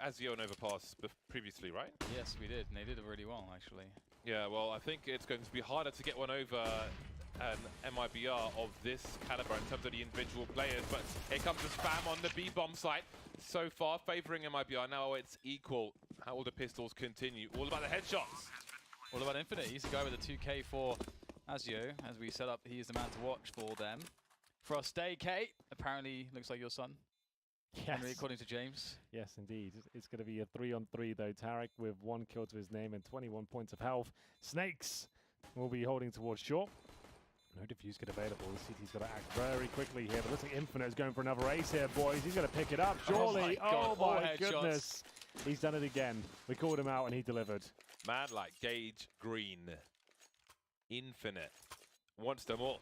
AZIO and Overpass previously, right? Yes, we did, and they did it really well, actually. Yeah, well, I think it's going to be harder to get one over an MIBR of this caliber in terms of the individual players, but here comes the spam on the B-bomb site. So far, favoring MIBR. Now it's equal. How will the pistols continue? All about the headshots. All about Infinite. He's the guy with the 2K for AZIO. As we set up, he is the man to watch for them. Frosty K, apparently looks like your son. Yes. Henry, according to James. Yes, indeed. It's going to be a 3-on-3 though. Tarek with 1 kill to his name and 21 points of health. Snakes will be holding towards short. No defuse kit available. The city's got to act very quickly here, but looks like Infinite is going for another ace here, boys. He's going to pick it up, surely. Oh my goodness. He's done it again. We called him out and he delivered. Man like Gage Green. Infinite. Wants them all.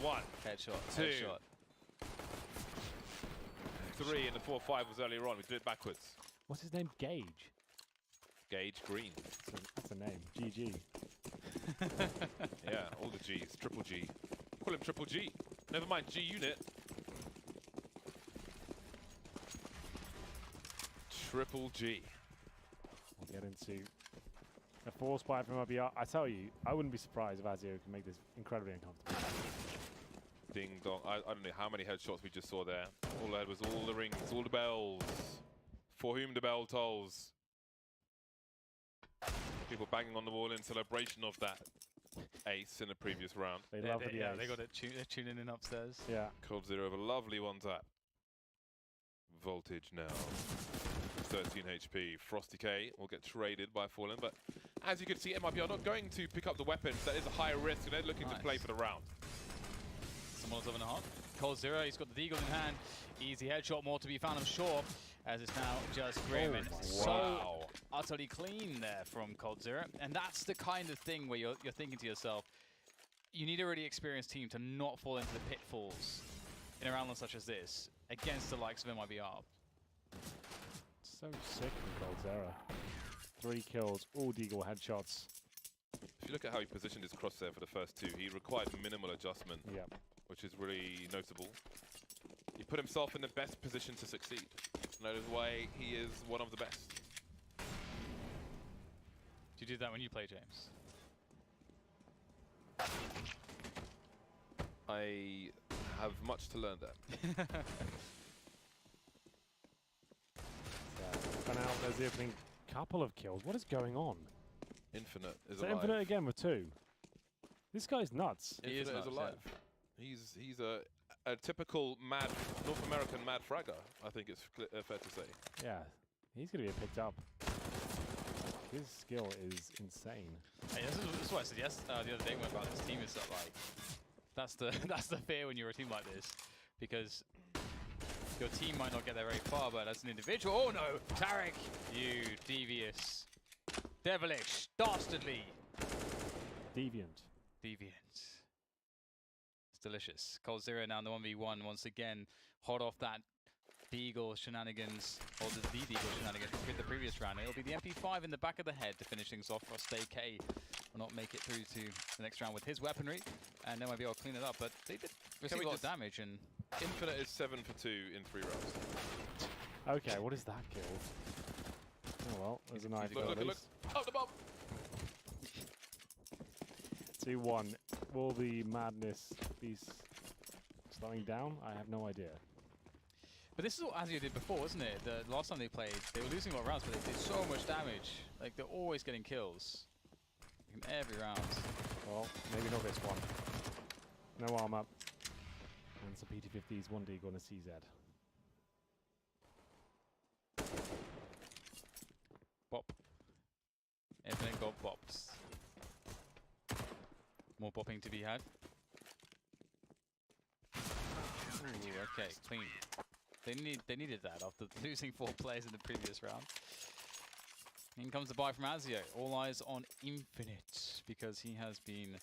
1. Headshot. 2. Headshot. 3, and the 4-5 was earlier on. We did it backwards. What's his name? Gage. Gage Green. That's a name. GG. Yeah, all the G's. Triple G. Call him Triple G. Never mind G Unit. Triple G. We'll get into a force buy from MIBR. I tell you, I wouldn't be surprised if AZIO can make this incredibly uncomfortable. Ding dong. I don't know how many headshots we just saw there. All I had was all the rings, all the bells. For whom the bell tolls. People banging on the wall in celebration of that ace in the previous round. They love the ace. Yeah, they got it they're tuning in upstairs. Yeah. Cold Zero have a lovely one tap. Voltage now. 13 HP. Frosty K will get traded by Fallen, but as you can see, MIBR are not going to pick up the weapons. That is a higher risk, and they're looking to play for the round. Someone else 7.5. Cold Zero, he's got the Deagle in hand. Easy headshot, more to be found, I'm sure. As it's now just Grim, and so utterly clean there from Cold Zero. And that's the kind of thing where you're thinking to yourself, you need a really experienced team to not fall into the pitfalls in a round such as this against the likes of MIBR. So sick from Cold Zero. 3 kills, all Deagle headshots. If you look at how he positioned his crosshair for the first 2, he required minimal adjustment, which is really notable. He put himself in the best position to succeed. And that is why he is one of the best. Do you do that when you play, James? I have much to learn there. And out there's the opening couple of kills. What is going on? Infinite is So alive. Infinite again with 2. This guy's nuts. Infinite is alive. Yeah. He's a typical mad North American mad fragger, I think it's fair to say. Yeah, he's going to be picked up. His skill is insane. Hey, this is what I said the other day about this team is that, like, that's the fear when you're a team like this, because your team might not get there very far, but as an individual, oh no, Tarek, you devious, devilish, dastardly, Deviant. It's delicious. Cold Zero now in the 1v1 once again, hot off that Deagle shenanigans, or the Deagle shenanigans from the previous round. It'll be the MP5 in the back of the head to finish things off. Frosty K will not make it through to the next round with his weaponry, and then MIBR will clean it up, but they did receive a lot of damage. And Infinite is 7 for 2 in 3 rounds. Okay, what is that kill? Oh well, there's an idea. Look. Up the bomb! 2-1. Will the madness be slowing down? I have no idea. But this is what AZIO did before, wasn't it? The last time they played, they were losing a lot of rounds, but they did so much damage. Like, they're always getting kills. In every round. Well, maybe not this one. No arm up. And some PT-50s, 1 Deagle and a CZ. Bop. Infinite got bops. More bopping to be had. Ooh, okay, clean. They needed that after losing 4 players in the previous round. In comes the buy from AZIO. All eyes on Infinite because he has been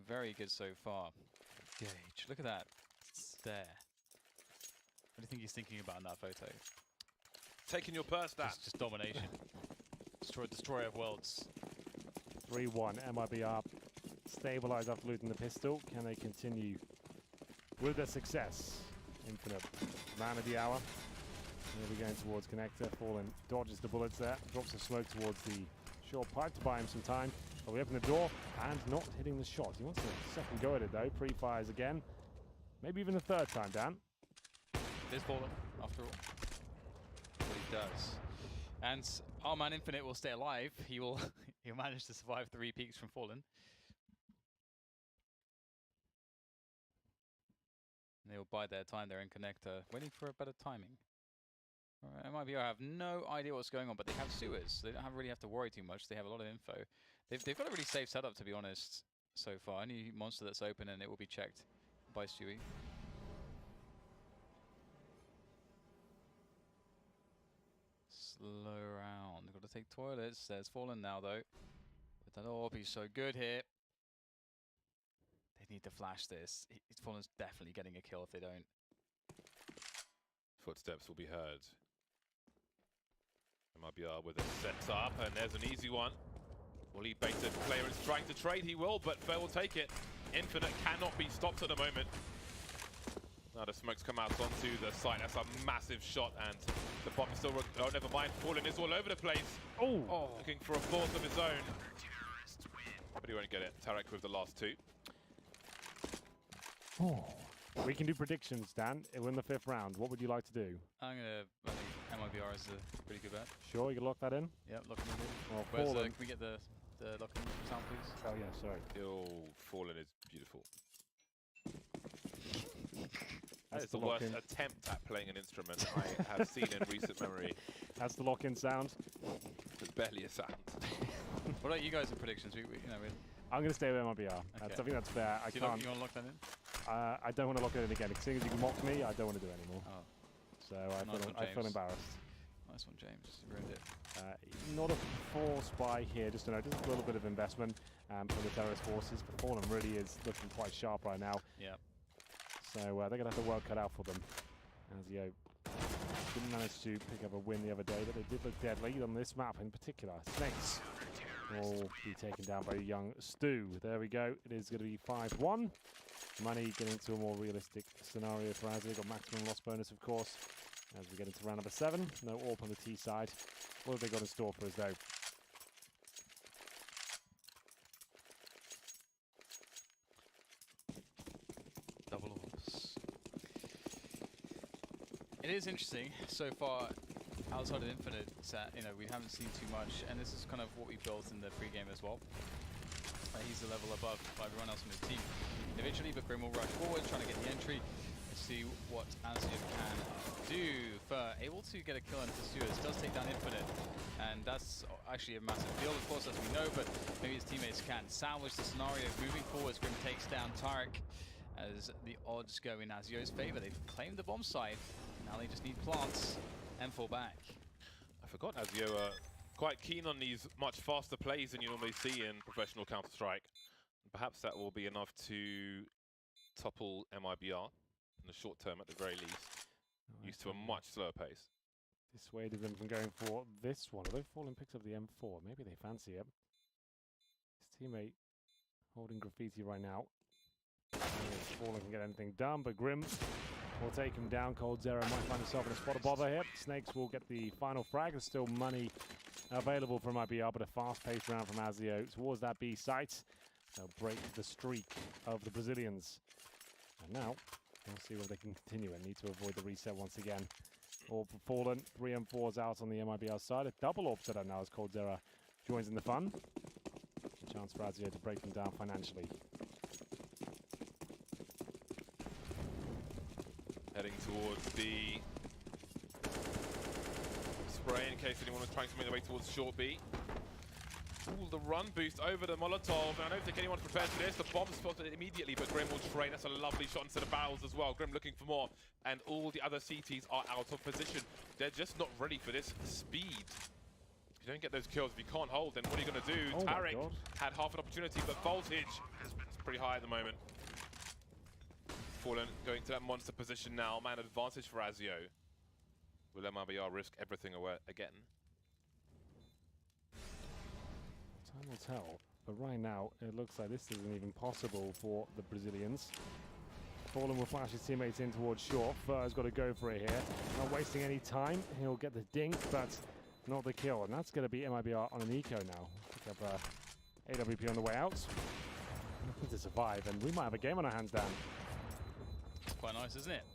very good so far. Gage, look at that stare. What do you think he's thinking about in that photo? Taking your purse down. Just domination. Destroyer of worlds. 3-1. MIBR stabilize after losing the pistol. Can they continue with their success? Infinite man of the hour. He'll be going towards connector. Fallen dodges the bullets there. Drops the smoke towards the short pipe to buy him some time. But we open the door and not hitting the shot. He wants a second go at it though. Pre-fires again. Maybe even a third time, Dan. There's Fallen, after all. What he does. And our man Infinite will stay alive. He'll manage to survive 3 peaks from Fallen. They'll bide their time there in connector, waiting for a better timing. MIBR have no idea what's going on, but they have sewers. So they don't really have to worry too much. They have a lot of info. They've got a really safe setup, to be honest, so far. Any monster that's open and it will be checked by Stewie. Slow round. Got to take toilets. There's Fallen now, though. With that orb, he's so good here. They need to flash this. Fallen's definitely getting a kill if they don't. Footsteps will be heard. MIBR with a set up, and there's an easy one. Will he bait the player is trying to trade? He will, but Fair will take it. Infinite cannot be stopped at the moment. Now the smokes come out onto the site. That's a massive shot, and the bomb is still... Oh, never mind. Fallen is all over the place. Oh! Looking for a fourth of his own. But he won't get it. Tarek with the last 2. Oh. We can do predictions, Dan. We're in the 5th round. What would you like to do? I think MIBR is a pretty good bet. Sure, you can lock that in? Yep, lock it in. Well, Where's Fallen. can we get the lock-in sound, please? Oh, yeah, sorry. Oh, Fallen is beautiful. That That's is the the worst lock-in. attempt at playing an instrument I have seen in recent memory. That's the lock-in sound. There's barely a sound. What about you guys in predictions? I'm going to stay with MIBR. I think that's fair. I You can't. want to lock that in? I don't want to lock it in again. As soon as you can mock me, I don't want to do it anymore. Oh, So Nice one, I feel James. embarrassed. nice one, James. You ruined it. Not a force buy here, just to note, just a little bit of investment from the terrorist forces. But Fallen really is looking quite sharp right now. Yeah. So they're going to have the work cut out for them. AZIO didn't manage to pick up a win the other day, but they did look deadly on this map in particular. Snakes will be taken down by young Stu. There we go. It is going to be 5-1. Money getting to a more realistic scenario for AZIO. Got maximum loss bonus, of course, as we get into round number 7. No AWP on the T side. What have they got in store for us, though? Double orbs. It is interesting so far. Outside of Infinite, we haven't seen too much, and this is kind of what we built in the pre-game as well. He's a level above everyone else on his team. Eventually, but Grim will rush forward, trying to get the entry. Let's see what AZIO can do. Able to get a kill into Stewards, does take down Infinite, and that's actually a massive deal, of course, as we know, but maybe his teammates can salvage the scenario. Moving forwards, Grim takes down Tarek as the odds go in AZIO's favor. They've claimed the bomb site, now they just need plants and fall back. I forgot AZIO are quite keen on these much faster plays than you normally see in professional Counter-Strike. Perhaps that will be enough to topple MIBR in the short term at the very least. Used to a much slower pace. Dissuaded them from going for this one. Although Fallen picks up the M4, maybe they fancy it. His teammate holding graffiti right now. Fallen can get anything done, but Grim will take him down. coldzera might find himself in a spot of bother here. Snakes will get the final frag. There's still money available from MIBR, but a fast-paced round from AZIO towards that B site. They'll break the streak of the Brazilians. And now, we'll see whether they can continue and need to avoid the reset once again. Orb for Fallen, 3 M4s out on the MIBR side. A double orb setup now as coldzera joins in the fun. A chance for AZIO to break them down financially. Heading towards the spray in case anyone was trying to make their way towards short B. Ooh, the run boost over the Molotov. I don't think anyone's prepared for this. The bomb's spotted immediately, but Grim will trade. That's a lovely shot into the barrels as well. Grim looking for more, and all the other CTs are out of position. They're just not ready for this speed. If you don't get those kills, if you can't hold, then what are you going to do? Oh Tarek had half an opportunity, but voltage is pretty high at the moment. Fallen going to that monster position now. Man advantage for AZIO. Will MIBR risk everything away again? Time will tell, but right now it looks like this isn't even possible for the Brazilians. Fallen will flash his teammates in towards short. Fur's got to go for it here. Not wasting any time. He'll get the dink, but not the kill. And that's going to be MIBR on an eco now. Pick up AWP on the way out. Looking to survive, and we might have a game on our hands, Dan. It's quite nice, isn't it?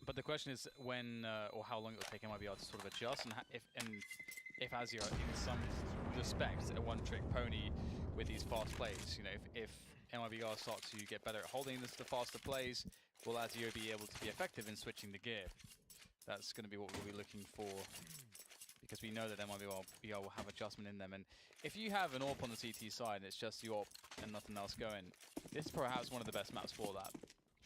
But the question is when or how long it will take MIBR to sort of adjust, and if AZIO in some respects a one-trick pony with these fast plays. You know, if MIBR start to get better at holding the faster plays, will AZIO be able to be effective in switching the gear? That's going to be what we'll be looking for, because we know that MIBR will have adjustment in them. And if you have an AWP on the CT side and it's just the AWP and nothing else going, this is perhaps one of the best maps for that.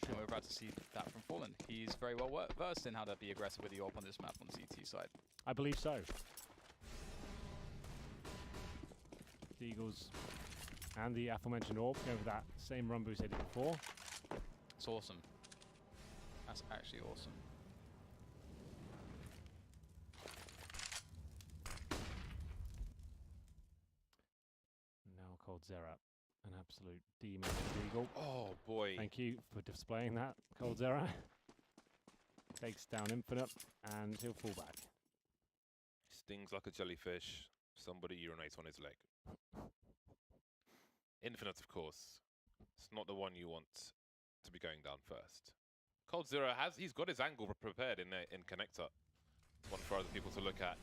And we're about to see that from Fallen. He's very well versed in how to be aggressive with the AWP on this map on the CT side. I believe so. The Eagles and the aforementioned AWP go for that same run boost they did before. It's awesome. That's actually awesome. Now coldzera, an absolute demon Eagle. Oh boy. Thank you for displaying that, coldzera. Takes down Infinite, and he'll fall back. Stings like a jellyfish. Somebody urinates on his leg. Infinite, of course. It's not the one you want to be going down first. coldzera he's got his angle prepared in connector. One for other people to look at.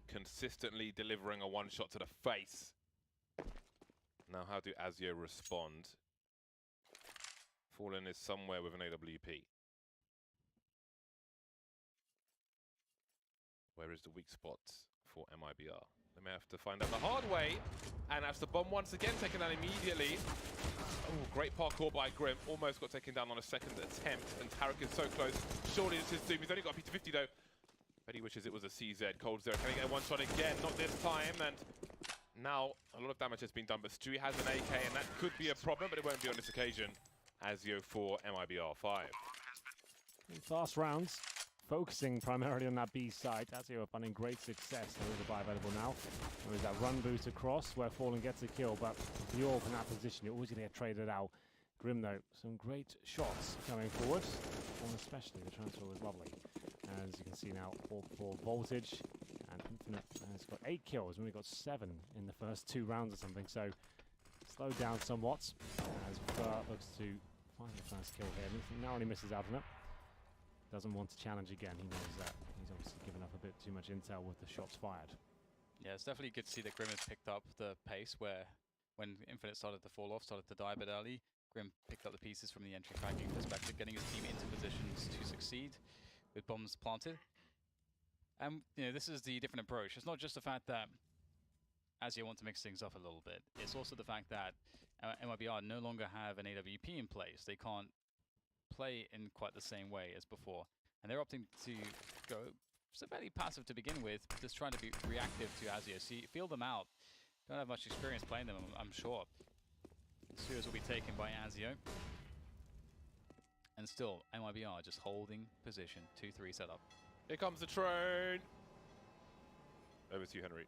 Consistently delivering a one shot to the face. Now how do AZIO respond? Fallen is somewhere with an AWP. Where is the weak spot for MIBR? They may have to find out the hard way. And that's the bomb once again taken down immediately. Oh, great parkour by Grim. Almost got taken down on a second attempt. And Tarek is so close. Surely it's his doom. He's only got a P250 though. But he wishes it was a CZ. coldzera can he get one shot again? Not this time. And now a lot of damage has been done. But Stewie has an AK and that could be a problem. But it won't be on this occasion. AZIO for MIBR 5. Fast rounds. Focusing primarily on that B side. AZIO are finding great success. There is a buy available now. There is that run boost across where Fallen gets a kill, but the AWP in that position, you're always going to get traded out. Grim though, some great shots coming forward, and especially the transfer was lovely. As you can see now, AWP for Voltage, and Infinite has got 8 kills, when we got 7 in the first 2 rounds or something, so slowed down somewhat as Fur looks to find the first kill here. Now he misses out on it. Doesn't want to challenge again. He knows that. He's obviously given up a bit too much intel with the shots fired. Yeah, it's definitely good to see that Grim has picked up the pace where when Infinite started to fall off, started to die a bit early, Grim picked up the pieces from the entry fracking perspective, getting his team into positions to succeed with bombs planted. And you know, this is the different approach. It's not just the fact that AZIO want to mix things up a little bit. It's also the fact that MIBR no longer have an AWP in place. They can't play in quite the same way as before, and they're opting to go so fairly passive to begin with, just trying to be reactive to AZIO. See, feel them out. Don't have much experience playing them, I'm sure. Sewers will be taken by AZIO, and still MIBR just holding position. 2-3 setup. Here comes the train. Over to you, Henry.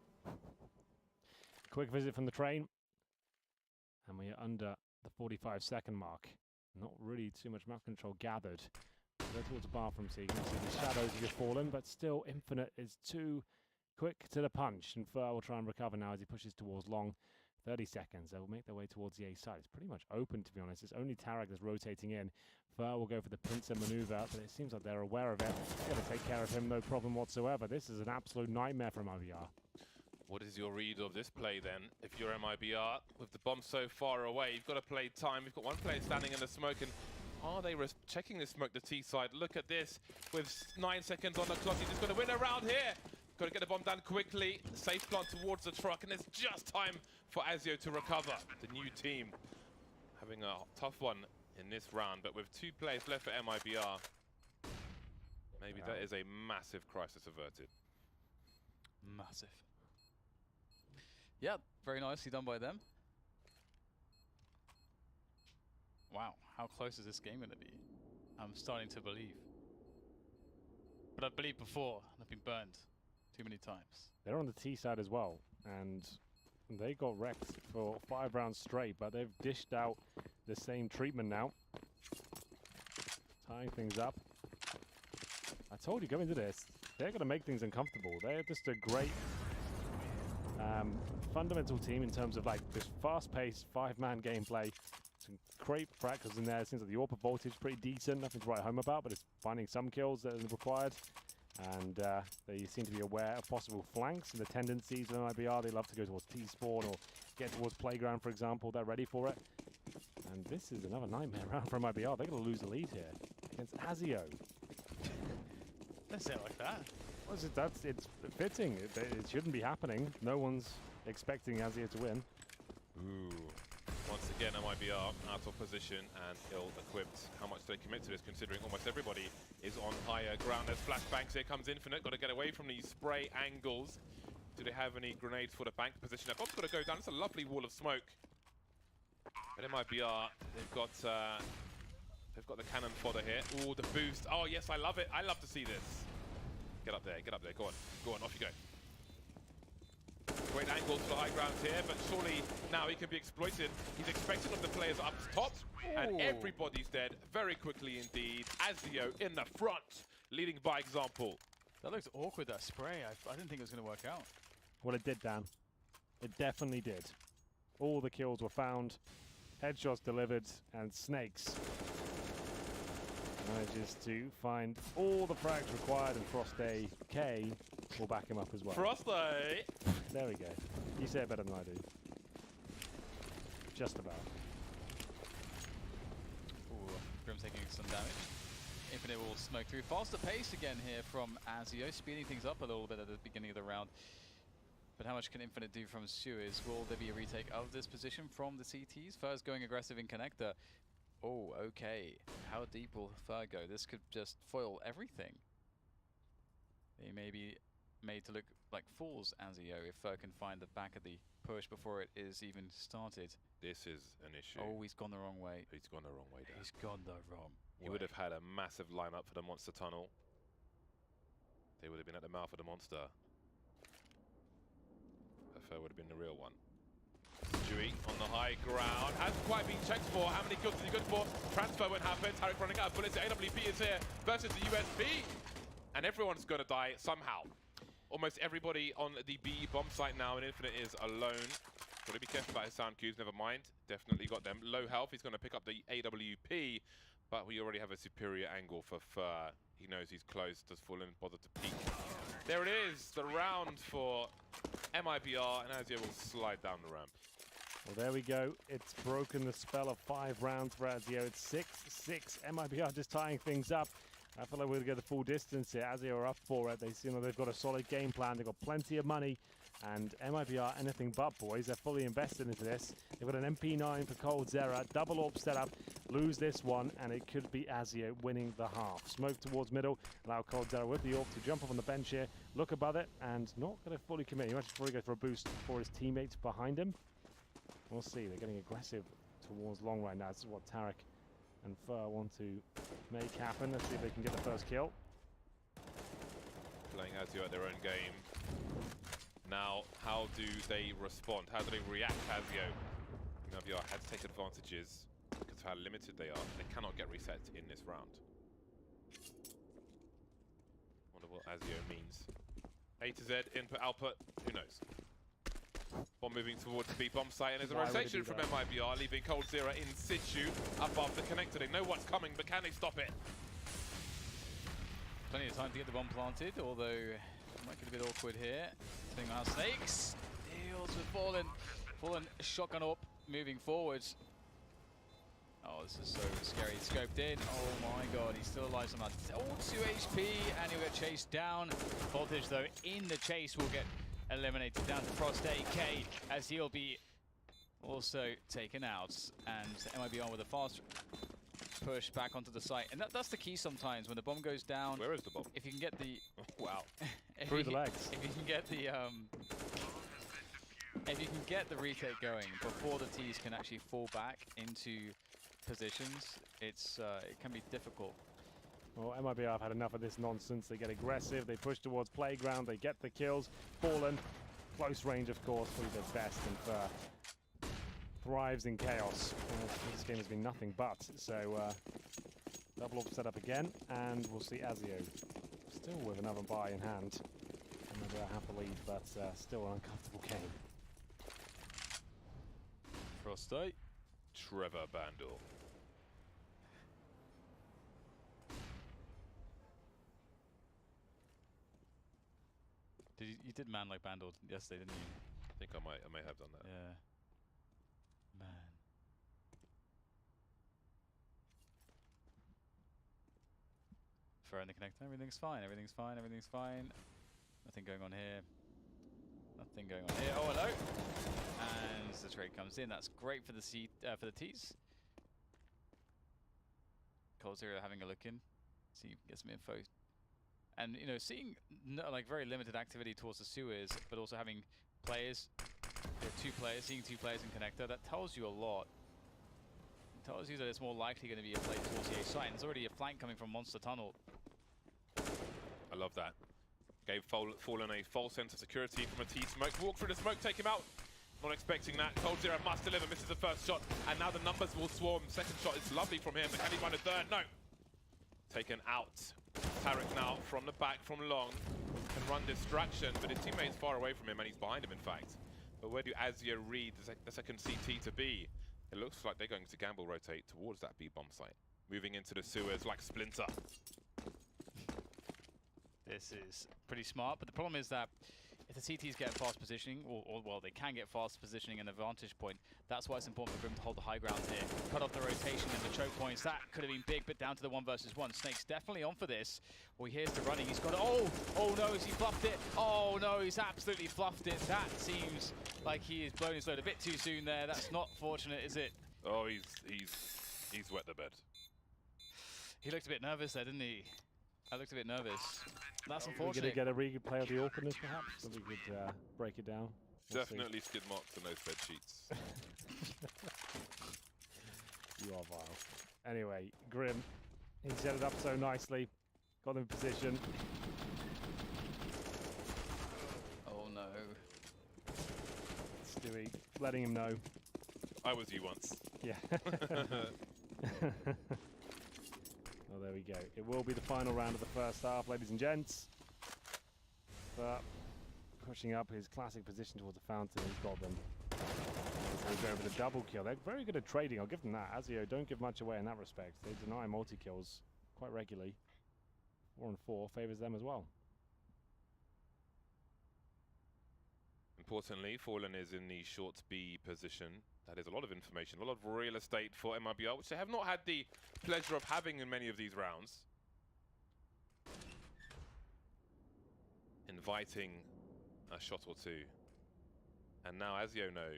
Quick visit from the train, and we are under the 45-second mark. Not really too much map control gathered. Go towards the bathroom so you can see the shadows of your Fallen, but still Infinite is too quick to the punch, and Fur will try and recover now as he pushes towards long. 30 seconds. They'll make their way towards the A side. It's pretty much open, to be honest. It's only Tarek that's rotating in. Fur will go for the pincer maneuver, but it seems like they're aware of it. They're going to take care of him, no problem whatsoever. This is an absolute nightmare for MIBR. What is your read of this play then? If you're MIBR, with the bomb so far away, you've got to play time. You've got one player standing in the smoke, and are they checking the smoke, the T side? Look at this, with 9 seconds on the clock. He's just going to win around here. Got to get the bomb down quickly. Safe plant towards the truck, and there's just time for AZIO to recover. The new team having a tough one in this round, but with 2 players left for MIBR, maybe that is a massive crisis averted. Massive. Yeah, very nicely done by them. Wow, how close is this game going to be? I'm starting to believe. But I believed before, and I've been burned too many times. They're on the T side as well, and they got wrecked for 5 rounds straight, but they've dished out the same treatment now. tying things up. I told you going into this, they're going to make things uncomfortable. They're just a great fundamental team in terms of like this fast-paced 5-man gameplay. Some great practice in there. It seems like the AWP voltage pretty decent. Nothing to write home about, but it's finding some kills that are required. And they seem to be aware of possible flanks and the tendencies of MIBR. They love to go towards T-spawn or get towards playground, for example. They're ready for it. And this is another nightmare round for MIBR. They're going to lose the lead here against AZIO. Don't say it like that. Well, it's fitting. It shouldn't be happening. No one's expecting AZIO to win. Ooh. Once again, MIBR out of position and ill-equipped. How much do they commit to this, considering almost everybody is on higher ground? There's flashbangs. Here comes Infinite. Got to get away from these spray angles. Do they have any grenades for the bank position? That bomb's got to go down. It's a lovely wall of smoke. But MIBR, they've got the cannon fodder here. Ooh, the boost. Oh, yes, I love it. I love to see this. Get up there. Get up there. Go on, off you go. Great angles for the high ground here, but surely now he can be exploited. He's expecting of the players up top, and everybody's dead very quickly indeed. AZIO in the front, leading by example. That looks awkward, that spray. I didn't think it was going to work out. Well, it did, Dan. It definitely did. All the kills were found, headshots delivered, and Snakes manages to find all the frags required, and Frosty K will back him up as well. Frosty! There we go. You say it better than I do. Just about. Ooh, Grim taking some damage. Infinite will smoke through. Faster pace again here from AZIO, speeding things up a little bit at the beginning of the round. But how much can Infinite do from Suez? Will there be a retake of this position from the CTs? First going aggressive in connector. Oh, okay. How deep will Fur go? This could just foil everything. They may be made to look like fools, AZIO, if Fur can find the back of the push before it is even started. This is an issue. Oh, he's gone the wrong way. He's gone the wrong way there. He's gone the wrong way. He would have had a massive lineup for the monster tunnel. They would have been at the mouth of the monster. Fur would have been the real one. Dewey on the high ground. Hasn't quite been checked for. How many kills is he good for? Transfer won't happen. Tarek running out of bullets. AWP is here versus the USP. And everyone's going to die somehow. Almost everybody on the B bomb site now, and Infinite is alone. Got to be careful about his sound cues. Never mind. Definitely got them. Low health. He's going to pick up the AWP. But we already have a superior angle for Fur. He knows he's close. Does Fallen bother to peek? There it is. The round for MIBR, and AZIO will slide down the ramp. Well, there we go. It's broken the spell of 5 rounds for AZIO. It's 6-6. MIBR just tying things up. I feel like we're going to go the full distance here. AZIO are up for it. They've got a solid game plan. They've got plenty of money. And MIBR, anything but, boys. They're fully invested into this. They've got an MP9 for Cold Zera. Double AWP setup. Lose this one, and it could be AZIO winning the half. Smoke towards middle. Allow Cold Zera with the AWP to jump up on the bench here. Look above it, and not going to fully commit. He might probably go for a boost for his teammates behind him. We'll see. They're getting aggressive towards long right now. This is what Tarek and Fur want to make happen. Let's see if they can get the first kill. Playing AZIO at their own game. Now, how do they respond? How do they react, AZIO? MIBR had to take advantages because of how limited they are. They cannot get reset in this round. Wonder what AZIO means. A to Z, input, output, who knows? Bomb moving towards the B bomb site, and there's a rotation from MIBR, leaving Cold Zera in situ above the connector. They know what's coming, but can they stop it? Plenty of time to get the bomb planted, although it might get a bit awkward here. Depending on how Snakes deals with Fallen. Fallen shotgun up, moving forwards. Oh, this is so scary. Scoped in. Oh my god, he's still alive somehow. Oh, 2 HP, and he'll get chased down. Voltage, though, in the chase will get eliminated down to Frost AK, as he'll be also taken out. And MIBR with a fast push back onto the site. And that's the key sometimes, when the bomb goes down. Where is the bomb? If you can get the... Wow. Through the legs. If you can get the... if you can get the retake going before the T's can actually fall back into positions, it can be difficult. Well, MIBR have had enough of this nonsense. They get aggressive, they push towards playground, they get the kills. Fallen, close range of course, probably the best, and thrives in chaos. This game has been nothing but, so Double off set up again, and we'll see AZIO still with another buy in hand. Another half a lead, but still an uncomfortable game. Frosty. Trevor Bandle. You did man like Bandle yesterday, didn't you? I think I may have done that. Yeah. Man. Throwing the connector. Everything's fine. Everything's fine. Everything's fine. Nothing going on here. Nothing going on here. Oh, hello. And the trade comes in. That's great for the for the T's. Cold0 having a look in. See if we can get some info. And you know, seeing like very limited activity towards the sewers, but also having players, seeing two players in connector, that tells you a lot. It tells you that it's more likely going to be a play towards the A site. And there's already a flank coming from Monster Tunnel. I love that. Gave Fallen a false sense of security from a T-smoke. Walk through the smoke, take him out. Not expecting that. Cold0 must deliver, misses the first shot, and now the numbers will swarm. Second shot is lovely from him, but can he find a third? No. Taken out. Tarek now from the back, from long, can run distraction, but his teammate's far away from him, and he's behind him, in fact. But where do AZIO read the second CT to be? It looks like they're going to gamble rotate towards that B-bomb site. Moving into the sewers like Splinter. This is pretty smart, but the problem is that if the CTs get fast positioning, or well, they can get fast positioning and a vantage point, that's why it's important for Grim to hold the high ground here. Cut off the rotation and the choke points. That could have been big, but down to the 1 versus 1. Snake's definitely on for this. Well, here's the running. He's got it. Oh no, has he fluffed it? Oh no, he's absolutely fluffed it. That seems like he has blown his load a bit too soon there. That's not fortunate, is it? Oh, he's wet the bed. He looked a bit nervous there, didn't he? I looked a bit nervous. That's We're unfortunate. going to get a replay of the awkwardness, perhaps, so we could break it down. We'll Definitely skid marks on those bed sheets. You are vile. Anyway, Grim, he set it up so nicely. Got him in position. Oh no. Stewie letting him know. I was you once. Yeah. Oh, there we go. It will be the final round of the first half, ladies and gents. But pushing up his classic position towards the fountain, he's got them. He's going for the double kill. They're very good at trading, I'll give them that. AZIO don't give much away in that respect. They deny multi-kills quite regularly. 4 and 4 favours them as well. Importantly, Fallen is in the short B position. That is a lot of information, a lot of real estate for MIBR, which they have not had the pleasure of having in many of these rounds. Inviting a shot or two. And now AZIO know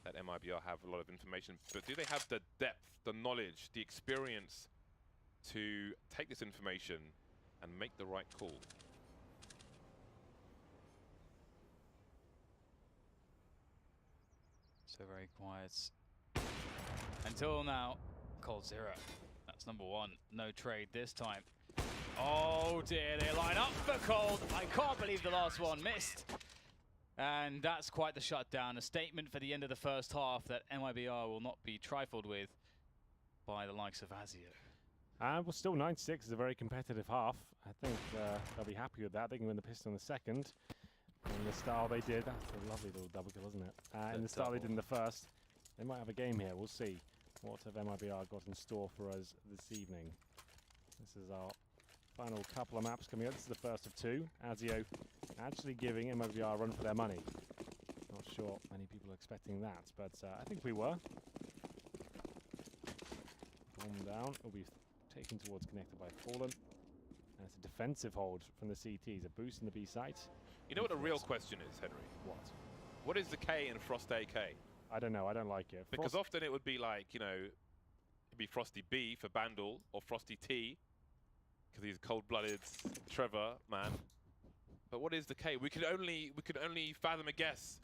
that MIBR have a lot of information, but do they have the depth, the knowledge, the experience to take this information and make the right call? So very quiet. Until now, Cold0. That's number 1. No trade this time. Oh dear, they line up for Cold. I can't believe the last one missed. And that's quite the shutdown. A statement for the end of the first half that MIBR will not be trifled with by the likes of AZIO. And well, still 9-6 is a very competitive half. I think they'll be happy with that. They can win the pistol in the second. In the style they did, that's a lovely little double kill, isn't it? In the style they did in the first, they might have a game here. We'll see. What have MIBR got in store for us this evening? This is our final couple of maps coming up. This is the first of 2. AZIO actually giving MIBR a run for their money. Not sure many people are expecting that, but I think we were. Bomb down. Will be taken towards connected by Fallen. And it's a defensive hold from the CTs. A boost in the B site. You know what the real question is, Henry? What? What is the K in Frost AK? I don't know. I don't like it. Because often it would be like, you know, it'd be Frosty B for Bandle or Frosty T because he's cold-blooded Trevor man. But what is the K? We could only fathom a guess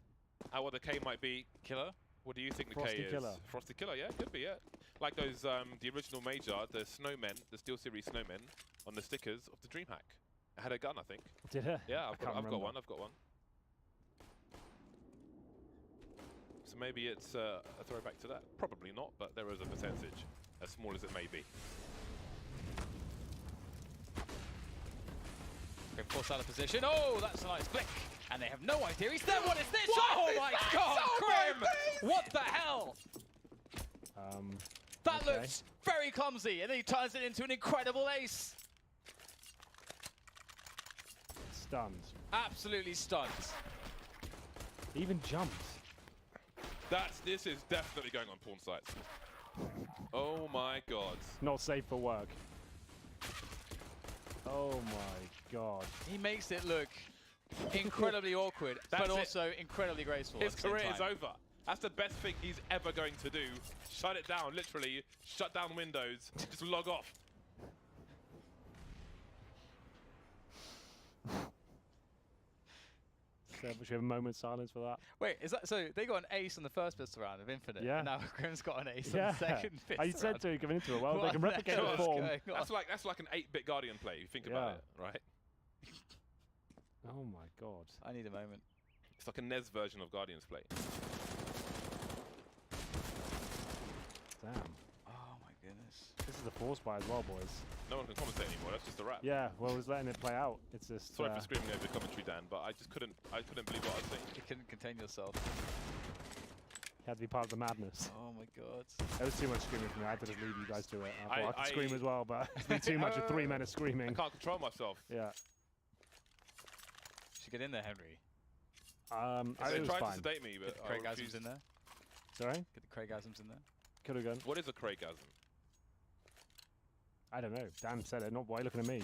at what the K might be. Killer, what do you think the Frosty K is? Killer. Frosty Killer, yeah, could be, yeah. Like those the original Major, the snowmen, the Steel Series snowmen on the stickers of the DreamHack. It had a gun, I think. Did it? Yeah, I've got one. So maybe it's a throwback to that. Probably not, but there is a percentage, as small as it may be. Forced out of position. Oh, that's a nice flick. And they have no idea. He's there. What is this? What Oh is my this? God, Oh Grim! my face! What the hell? That Okay. looks very clumsy, and then he turns it into an incredible ace. Stunned. Absolutely stunned. Even jumped. This is definitely going on porn sites. Oh my God. Not safe for work. Oh my God. He makes it look incredibly awkward, That's but it. also incredibly graceful. His at the same career is time. over. That's the best thing he's ever going to do. Shut it down, literally. Shut down Windows. Just log off. So we should have a moment's silence for that. Wait, is that so? They got an ace on the first pistol round of Infinite, Yeah. and now Grim's got an ace Yeah. on the second pistol I said round. to going into it. Well, they What can the replicate hell the is form. going on? That's like an 8-bit Guardian play. You think about it, right? Oh my God. I need a moment. It's like a NES version of Guardian's play. Damn. Oh my goodness. This is a force buy as well, boys. No one can commentate anymore. That's just a wrap. Yeah, well, I was letting it play out. It's just. Sorry for screaming over the commentary, Dan, but I just couldn't believe what I was saying. You couldn't contain yourself. Had to be part of the madness. Oh my God. There was too much screaming for me. I had to just leave you guys to it. I thought I could I- scream as well, but it's been too much of 3 minutes I screaming. can't control myself. Yeah. Should get in there, Henry. They it was tried to fine. sedate me, but Get the I Craigasms refused. in there. Sorry? Get the Craigasms in there. Could have gone. What is a Craigasm? I don't know. Dan said it. Not why are you looking at me?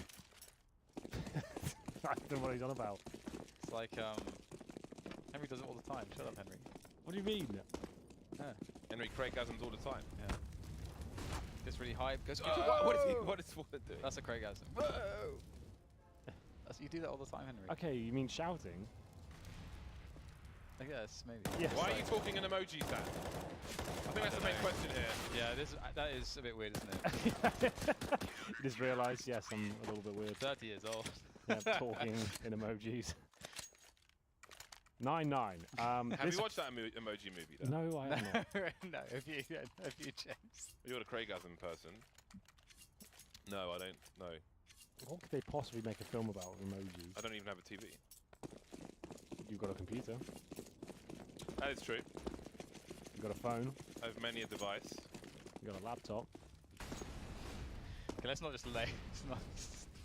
I don't know what he's on about. It's like Henry does it all the time. Shut up, Henry. What do you mean? Yeah. Henry Craigasms all the time. Yeah. Gets really high. Goes. What is he? What is what doing? That's a Craigasm. Whoa! You do that all the time, Henry. Okay, you mean shouting? I guess maybe. Yes. Why are you talking in emojis, Dan? I think that's the main question here. Yeah, that is a bit weird, isn't it? You just realised, yes, I'm a little bit weird. 30 years old. Yeah, talking in emojis. 9-9. Have you watched that emoji movie, Dan? No, I have not. No, have you, James? You're the Craigasm person. No, I don't. No, What could they possibly make a film about with emojis? I don't even have a TV. You've got a computer. That is true. You've got a phone. I have many a device. You've got a laptop. Okay, let's not just lay. Let's not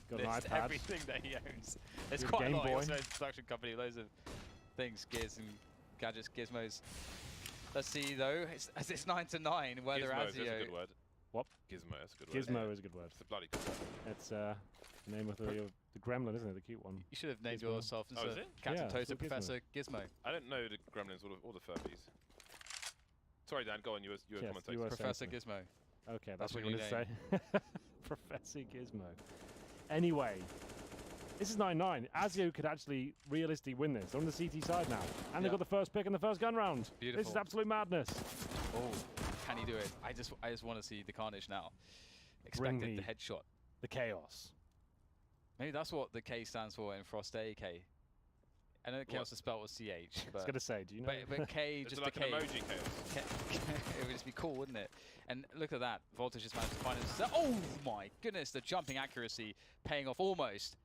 Got an list iPad. everything that he owns. There's Your quite Game a lot. He Boy. also owns a production company, loads of things, gears and gadgets, gizmos. Let's see though, as it's 9-9, whether Gizmo, that's a AZIO. good word. What? Gizmo, that's a good word. Gizmo is a good word. It's a bloody good word. It's the name of the gremlin, isn't it? The cute one. You should have named Gizmo. yourself Oh, instead is of it? Captain Yeah, Toaster, it's called Professor Gizmo. I don't know the gremlins or the Furbies. Sorry, Dan, go on. You were Yes, commentating. you were Professor saying Gizmo. Okay, That's that's what what you you wanted to say. Professor Gizmo. Anyway, this is 9-9. AZIO could actually realistically win this. They're on the CT side now. And they've Yeah. got the first pick in the first gun round. This is Beautiful. absolute madness. Oh, can he do it? I just want to see the carnage now. Bring Expected the me headshot. the chaos. Maybe that's what the K stands for in Frost AK. I know the chaos is spelled with CH, I was but going to say, do you know? but K It's just like the an K. emoji chaos. It would just be cool, wouldn't it? And look at that. Voltage just managed to find himself. Oh my goodness, the jumping accuracy paying off almost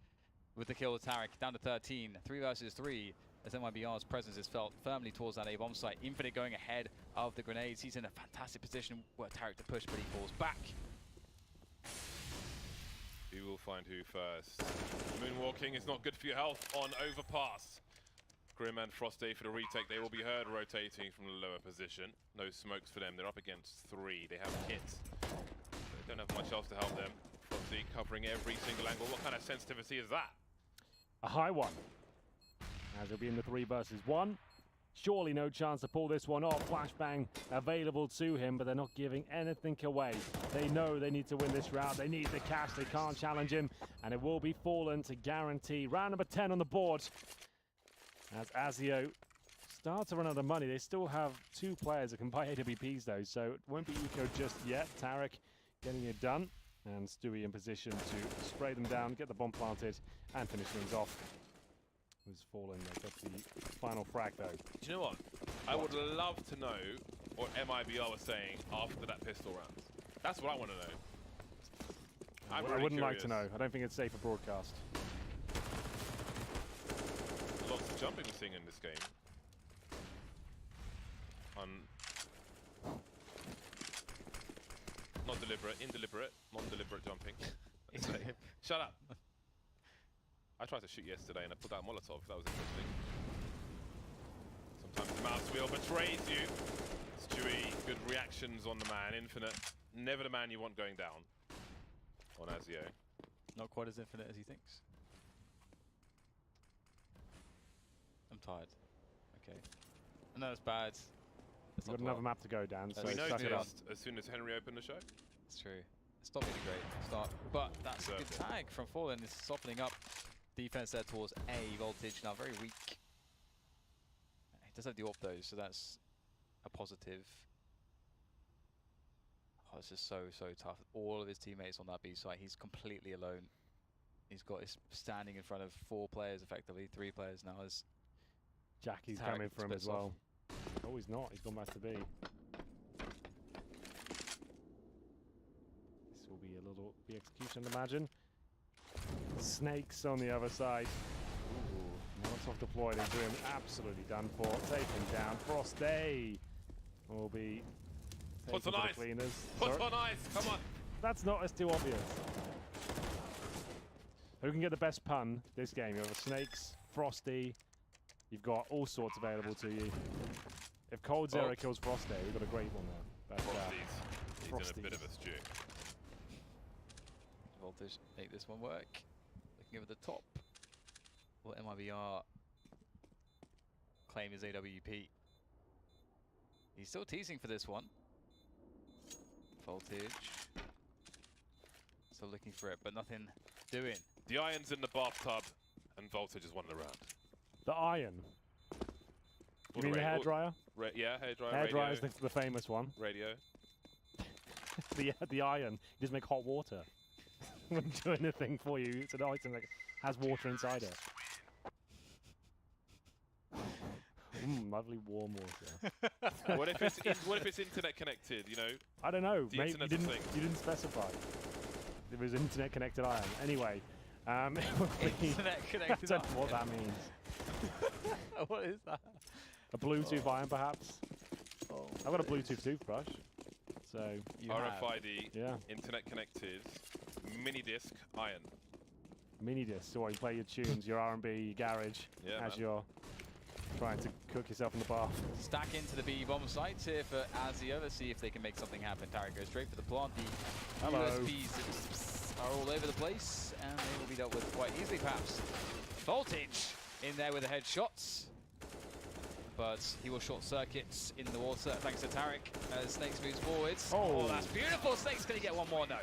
with the kill with Tarek. Down to 13. 3 versus 3 as MIBR's presence is felt firmly towards that A-bomb site. Infinite going ahead of the grenades. He's in a fantastic position where Tarek to push, but he falls back. Who will find who first? Moonwalking is not good for your health on Overpass. Grim and Frosty for the retake. They will be heard rotating from the lower position. No smokes for them. They're up against 3. They have hits. They don't have much else to help them. Frosty covering every single angle. What kind of sensitivity is that? A high one. As it'll be in the 3 versus 1. Surely no chance to pull this one off. Flashbang available to him, but they're not giving anything away. They know they need to win this round. They need the cash. They can't challenge him. And it will be Fallen to guarantee. Round number 10 on the board. As AZIO start to run out of money. They still have 2 players that can buy AWPs though, so it won't be eco just yet. Tarek getting it done. And Stewie in position to spray them down, get the bomb planted, and finish things off. Was Fallen got the final frag though. Do you know what? I would love to know what MIBR was saying after that pistol round. That's what I want to know. I I'm really wouldn't like to curious. know. I don't think it's safe for broadcast. jumping we're seeing in this game. Not deliberate, indeliberate, non-deliberate jumping. Let's say. Shut up. I tried to shoot yesterday and I pulled out a Molotov. That was interesting. Sometimes the mouse wheel betrays you. Stewie, good reactions on the man. Infinite, never the man you want going down on AZIO. Not quite as infinite as he thinks. I'm tired. Okay. I know it's bad. We've got another map to go, Dan. So we suck it up. noticed as soon as Henry opened the show. It's true. It's not been a great start, but that's a good tag from Fallen. This is softening up defense there towards A. Voltage now very weak. He does have the AWP though, so that's a positive. Oh, this is so tough. All of his teammates on that B site, he's completely alone. He's standing in front of 4 players effectively, 3 players now as Jackie's coming for him as well. Oh, he's not. He's gone back to B. This will be a little B execution, I'd imagine. Snakes on the other side. Ooh, Molotov deployed into him. Absolutely done for. Taken down. Frosty will be Put on ice. Cleaners. Put on ice. Come on. That's not as too obvious. Who can get the best pun this game? You have Snakes, Frosty. You've got all sorts available to you. If Cold Zero kills Frosty, you've got a great one there. He's in a bit of a stew. Voltage make this one work. Looking over the top. Will MIBR claim his AWP? He's still teasing for this one. Voltage. Still looking for it, but nothing doing. The iron's in the bathtub, and Voltage has won the round. The iron. You mean the hairdryer? Yeah, hairdryer. Hairdryer's the famous one. Radio. the iron. You just make hot water. Wouldn't do anything for you. It's an item that has water inside it. Lovely warm water. What if it's internet connected? You know. I don't know. The Maybe internet you didn't specify. It was internet connected iron. Anyway. Internet connected I don't know what that means. What is that? A Bluetooth iron, perhaps? Oh, I've got a Bluetooth toothbrush. So RFID, yeah. internet connected, mini disc, iron. Mini disc, so you play your tunes, your R&B, your garage, as you're trying to cook yourself in the bath. Stack into the B bomb site here for AZIO. Let's see if they can make something happen. Tarek goes straight for the plant. The USBs are all over the place, and they will be dealt with quite easily, perhaps. Voltage in there with the headshots, but he will short circuits in the water thanks to Tarek as Snakes moves forwards. Oh, that's beautiful. Snakes going to get one more? No.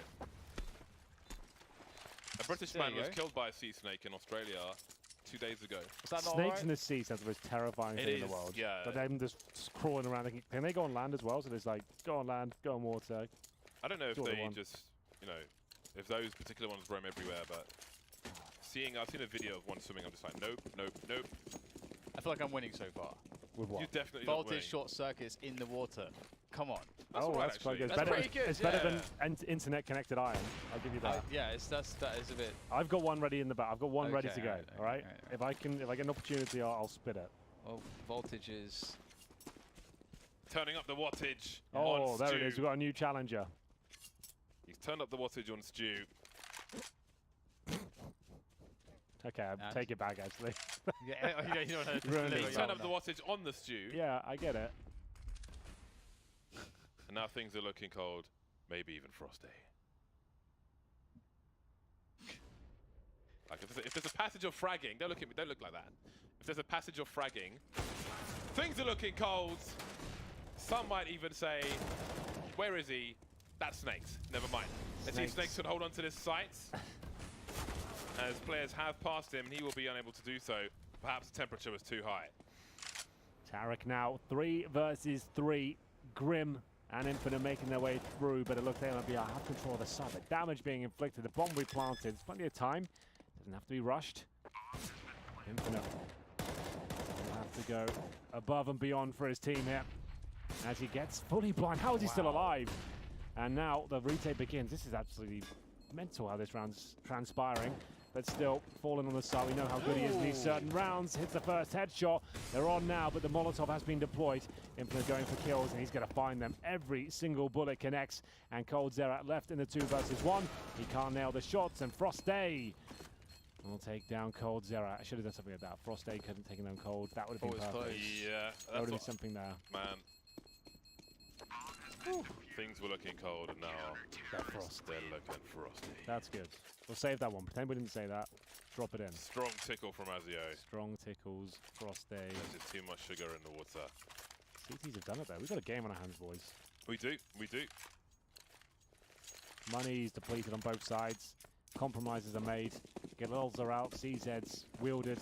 A British man was killed by a sea snake in Australia 2 days ago. Was that not Snakes in the sea sounds the most terrifying thing in the world. Yeah. But them just crawling around. Can they go on land as well? So there's like, go on land, go on water. I don't know if they just, you know, if those particular ones roam everywhere, but I've seen a video of one swimming, I'm just like, nope, nope, nope. I feel like I'm winning so far. With what? You definitely Voltage short circuits in the water. Come on. That's that's quite good. That's pretty good. It's better than internet connected iron. I'll give you that. Yeah, that is a bit. I've got one ready in the back. I've got one ready to go. All right. Right. If I get an opportunity, I'll spit it. Well, Voltage is turning up the wattage. Oh, on there Stew. it is. We've got a new challenger. He's turned up the wattage on Stew. Okay, I'll take it back actually. you don't know. He's turned up the wattage on the Stew. Yeah, I get it. And now things are looking cold. Maybe even frosty. Like if there's a passage of fragging, don't look at me. Don't look like that. If there's a passage of fragging, things are looking cold. Some might even say, "Where is he?" That's Snakes. Never mind. Let's see if Snakes can hold on to this site. As players have passed him, he will be unable to do so. Perhaps the temperature was too high. Tarek now 3 versus 3. Grim and Infinite making their way through, but it looks like MIBR have control of the side. The damage being inflicted, the bomb we planted. There's plenty of time. Doesn't have to be rushed. Infinite will have to go above and beyond for his team here as he gets fully blind. How is he still alive? And now the retake begins. This is absolutely mental how this round's transpiring. but still falling on the side. We know how good he is in these certain rounds. Hits the first headshot. They're on now, but the Molotov has been deployed. Infinite going for kills, and he's going to find them. Every single bullet connects, and Cold Zerat left in the 2 versus 1. He can't nail the shots, and Frost Day will take down Cold Zerat. I should have done something like that. Frost Day couldn't take down Cold. That would have been perfect. Close. Yeah, that would have been something there. Man. Things were looking cold, and now they're looking frosty. That's good. We'll save that one. Pretend we didn't say that. Drop it in. Strong tickle from AZIO. Strong tickles. Frost Day. There's just too much sugar in the water. CTs have done it though. We've got a game on our hands, boys. We do. We do. Money's depleted on both sides. Compromises are made. Gills are out. CZ's wielded.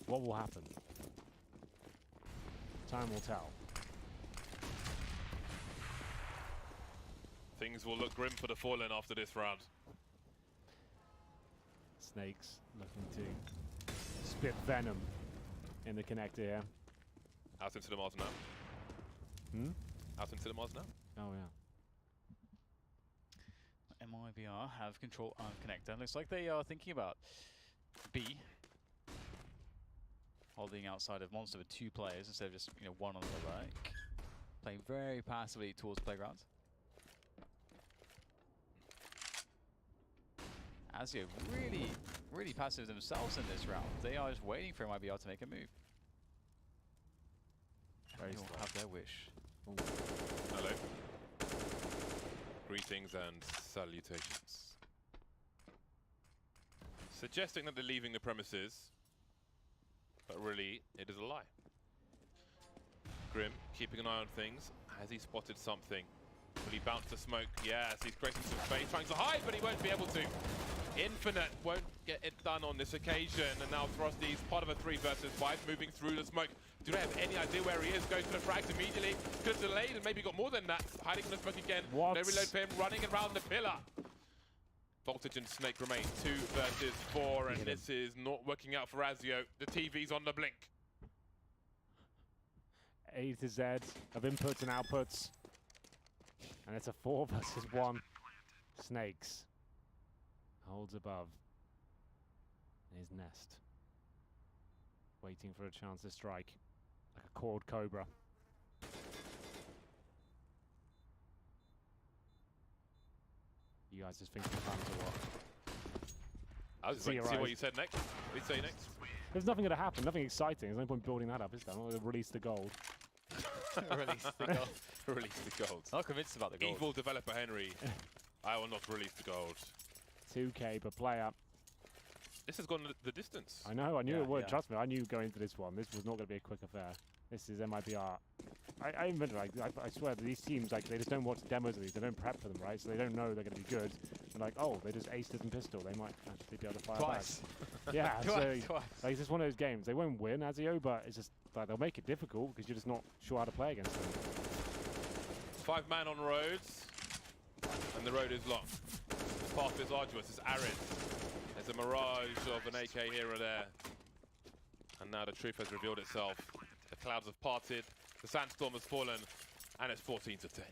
What will happen? Time will tell. Things will look grim for the Fallen after this round. Snakes looking to spit venom in the connector here. Out into the Mars now. Out into the Mars now. Oh, yeah. MIBR have control on connector. Looks like they are thinking about B. Holding outside of Monster with 2 players instead of just, you know, 1 on the right. Playing very passively towards playground. AZIO really passive themselves in this round. They are just waiting for MIBR to make a move. They will have their wish. Ooh. Hello. Greetings and salutations. Suggesting that they're leaving the premises, but really, it is a lie. Grim, keeping an eye on things. Has he spotted something? Will he bounce the smoke? Yes, he's creating some space, trying to hide, but he won't be able to. Infinite won't get it done on this occasion, and now Frosty's part of a 3 versus 5, moving through the smoke. Do they have any idea where he is? Goes to the frags immediately. Could have delayed and maybe got more than that. Hiding in the smoke again. What? No reload for him, running around the pillar. Voltage and Snake remain 2 versus 4, and this is not working out for AZIO. The TV's on the blink. A to Z of inputs and outputs. And it's a 4 versus 1. Snakes. Holds above. His nest. Waiting for a chance to strike. Like a coiled cobra. You guys just think the fans are what? I was just waiting to see what you said next. What did you say next? There's nothing going to happen. Nothing exciting. There's no point building that up, is there? I'm going to release the gold. Release the gold. Release the gold. I'm not convinced about the gold. Evil developer Henry. I will not release the gold. 2K per player. This has gone the distance. I know, I knew it would. Trust me, I knew going into this one. This was not going to be a quick affair. This is MIBR. I admit, like, I swear that these teams, like, they just don't watch demos of these. They don't prep for them, right? So they don't know they're going to be good. And like, oh, they just aced it in pistol. They might actually be able to fire Twice. back. Yeah, Twice. Like, it's just one of those games. They won't win, AZIO, but it's just, like, they'll make it difficult because you're just not sure how to play against them. 5 man on roads, and the road is long. The path is arduous, it's arid. There's a mirage of an AK here or there. And now the truth has revealed itself. The clouds have parted, the sandstorm has fallen, and it's 14 to 10.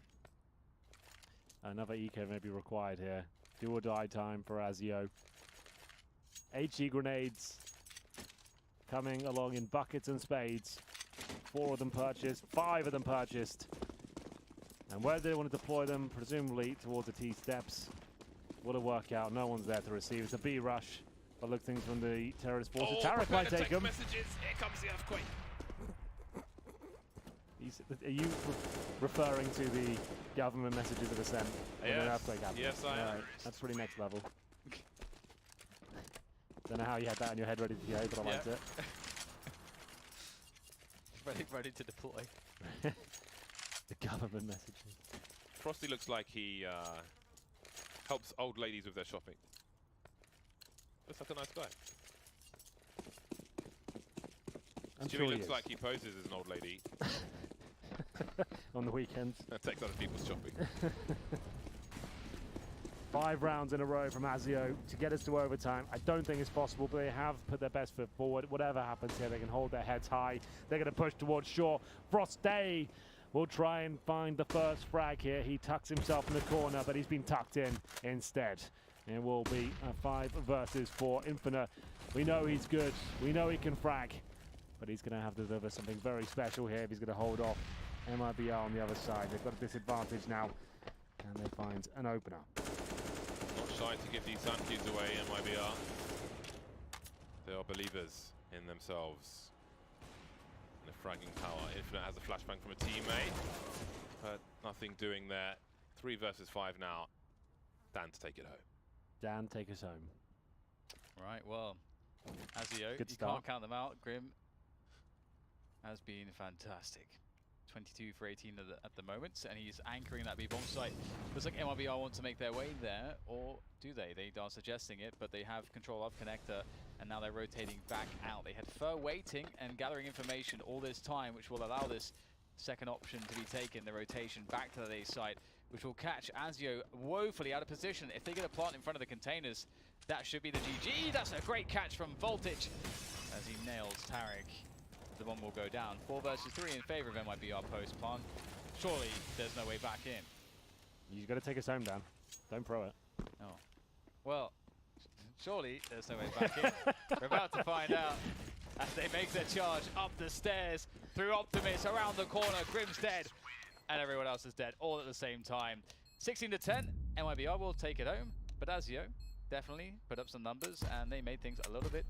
Another eco may be required here. Do or die time for AZIO. HE grenades coming along in buckets and spades. 4 of them purchased, 5 of them purchased. And where do they want to deploy them? Presumably towards the T steps. What a workout. No one's there to receive. It's a B rush. But look, things from the terrorist forces. Tarek might take them. Messages. Here comes the earthquake. Are you referring to the government messages that are sent when an earthquake happens? Yes, I am. Right. That's pretty next level. Don't know how you had that in your head ready to go, but I liked it. ready to deploy. The government messages. Frosty looks like he helps old ladies with their shopping. Looks like a nice guy. Stewie looks like he poses as an old lady. On the weekends. And takes other people's shopping. 5 rounds in a row from AZIO to get us to overtime. I don't think it's possible, but they have put their best foot forward. Whatever happens here, they can hold their heads high. They're going to push towards shore. Frost Day will try and find the first frag here. He tucks himself in the corner, but he's been tucked in instead. It will be a 5 versus 4 Infinite. We know he's good. We know he can frag. But he's going to have to deliver something very special here if he's going to hold off MIBR on the other side. They've got a disadvantage now. And they find an opener. Not shy to give these Zankies away, MIBR. They are believers in themselves. And a fragging power. Infinite has a flashbang from a teammate. But nothing doing there. 3 versus 5 now. Dan to take it home. Dan, take us home. Right, well, AZIO, Good you start. can't count them out. Grim has been fantastic. 22 for 18 at the moment, and he's anchoring that B-bomb site. Looks like MIBR want to make their way there, or do they? They are suggesting it, but they have control of connector, and now they're rotating back out. They had Fur waiting and gathering information all this time, which will allow this second option to be taken, the rotation back to the A site, which will catch AZIO woefully out of position. If they get a plant in front of the containers, that should be the GG. That's a great catch from Voltage as he nails Tarek. The bomb will go down. 4 versus 3 in favor of MIBR post-plant. Surely there's no way back in. You've got to take us home, Dan. Don't throw it. Oh. Well, surely there's no way back in. We're about to find out as they make their charge up the stairs through Optimus, around the corner. Grim's dead, and everyone else is dead, all at the same time. 16 to 10, MIBR will take it home, but AZIO definitely put up some numbers, and they made things a little bit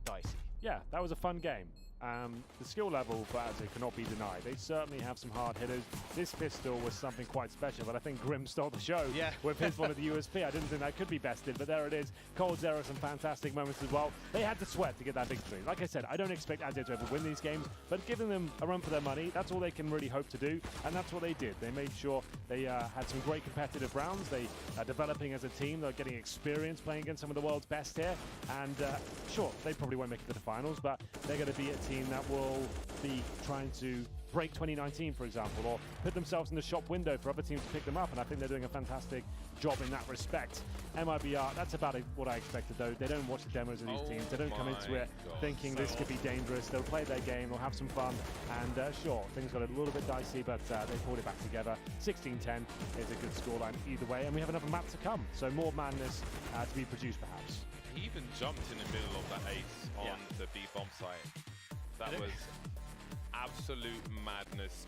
dicey. Yeah, that was a fun game. The skill level for AZIO cannot be denied. They certainly have some hard hitters. This pistol was something quite special, but I think Grim stole the show with his one of the USP. I didn't think that could be bested, but there it is. coldzera, some fantastic moments as well. They had to sweat to get that victory. Like I said, I don't expect AZIO to ever win these games, but giving them a run for their money, that's all they can really hope to do, and that's what they did. They made sure they had some great competitive rounds. They are developing as a team. They're getting experience playing against some of the world's best here, and sure, they probably won't make it to the finals, but they're going to be a team that will be trying to break 2019, for example, or put themselves in the shop window for other teams to pick them up, and I think they're doing a fantastic job in that respect. MIBR, that's about what I expected, though. They don't watch the demos of these teams. They don't come into it thinking this could be dangerous. They'll play their game, they'll have some fun, and sure, things got a little bit dicey, but they pulled it back together. 16-10 is a good scoreline either way, and we have another map to come, so more madness to be produced, perhaps. He even jumped in the middle of that ace on the B-bomb site. That was absolute madness.